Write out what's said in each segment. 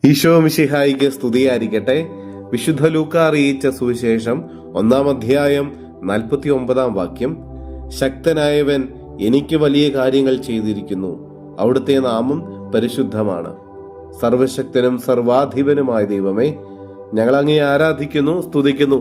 ഈശോ മിശിഹായിക്ക് സ്തുതിയായിരിക്കട്ടെ. വിശുദ്ധ ലൂക്ക അറിയിച്ച സുവിശേഷം 1-ാം അധ്യായം 49-ാം വാക്യം. ശക്തനായവൻ എനിക്ക് വലിയ കാര്യങ്ങൾ ചെയ്തിരിക്കുന്നു, അവിടുത്തെ നാമം പരിശുദ്ധമാണ്. സർവശക്തനും സർവാധിപനുമായ ദൈവമേ, ഞങ്ങൾ അങ്ങയെ ആരാധിക്കുന്നു, സ്തുതിക്കുന്നു,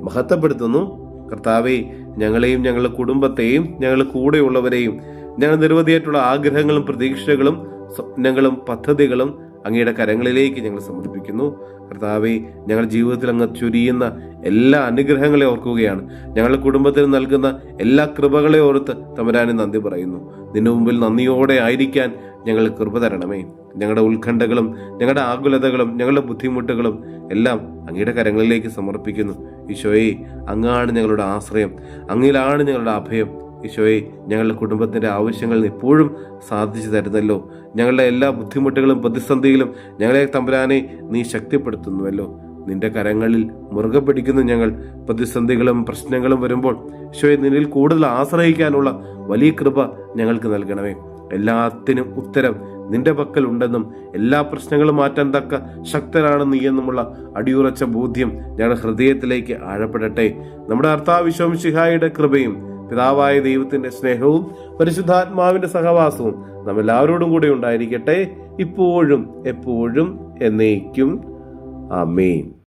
മഹത്വപ്പെടുത്തുന്നു. കർത്താവെ, ഞങ്ങളെയും ഞങ്ങളുടെ കുടുംബത്തെയും ഞങ്ങളുടെ കൂടെയുള്ളവരെയും ഞങ്ങൾ നിരവധിയായിട്ടുള്ള ആഗ്രഹങ്ങളും പ്രതീക്ഷകളും സ്വപ്നങ്ങളും പദ്ധതികളും അങ്ങയുടെ കരങ്ങളിലേക്ക് ഞങ്ങൾ സമർപ്പിക്കുന്നു. കർത്താവെ, ഞങ്ങളുടെ ജീവിതത്തിൽ അങ്ങ് ചൊരിയുന്ന എല്ലാ അനുഗ്രഹങ്ങളെ ഓർക്കുകയാണ്. ഞങ്ങളുടെ കുടുംബത്തിന് നൽകുന്ന എല്ലാ കൃപകളെ ഓർത്ത് തമ്പുരാനെ നന്ദി പറയുന്നു. നിന്റെ മുമ്പിൽ നന്ദിയോടെ ആയിരിക്കാൻ ഞങ്ങൾ കൃപ തരണമേ. ഞങ്ങളുടെ ഉത്കണ്ഠകളും ഞങ്ങളുടെ ആകുലതകളും ഞങ്ങളുടെ ബുദ്ധിമുട്ടുകളും എല്ലാം അങ്ങയുടെ കരങ്ങളിലേക്ക് സമർപ്പിക്കുന്നു. ഈശോയെ, അങ്ങാണ് ഞങ്ങളുടെ ആശ്രയം, അങ്ങിലാണ് ഞങ്ങളുടെ അഭയം. ഈശോയെ, ഞങ്ങളുടെ കുടുംബത്തിന്റെ ആവശ്യങ്ങൾ എപ്പോഴും സാധിച്ചു തരുന്നല്ലോ. ഞങ്ങളുടെ എല്ലാ ബുദ്ധിമുട്ടുകളും പ്രതിസന്ധിയിലും ഞങ്ങളെ തമ്പുരാനെ നീ ശക്തിപ്പെടുത്തുന്നുവല്ലോ. നിന്റെ കരങ്ങളിൽ മുറുകെ പിടിക്കുന്ന ഞങ്ങൾ പ്രതിസന്ധികളും പ്രശ്നങ്ങളും വരുമ്പോൾ ഈശോയെ, നിന്നിൽ കൂടുതൽ ആശ്രയിക്കാനുള്ള വലിയ കൃപ ഞങ്ങൾക്ക് നൽകണമേ. എല്ലാത്തിനും ഉത്തരം നിന്റെ പക്കൽ ഉണ്ടെന്നും എല്ലാ പ്രശ്നങ്ങളും മാറ്റാൻ തക്ക ശക്തനാണ് നീ എന്നുമുള്ള അടിയുറച്ച ബോധ്യം ഞങ്ങളുടെ ഹൃദയത്തിലേക്ക് ആഴപ്പെടട്ടെ. നമ്മുടെ കർത്താവ് ഈശോ മിശിഹായുടെ കൃപയും പിതാവായ ദൈവത്തിന്റെ സ്നേഹവും പരിശുദ്ധാത്മാവിന്റെ സഹവാസവും നമ്മെല്ലാവരോടും കൂടെ ഉണ്ടായിരിക്കട്ടെ, ഇപ്പോഴും എപ്പോഴും എന്നേക്കും. ആമേൻ.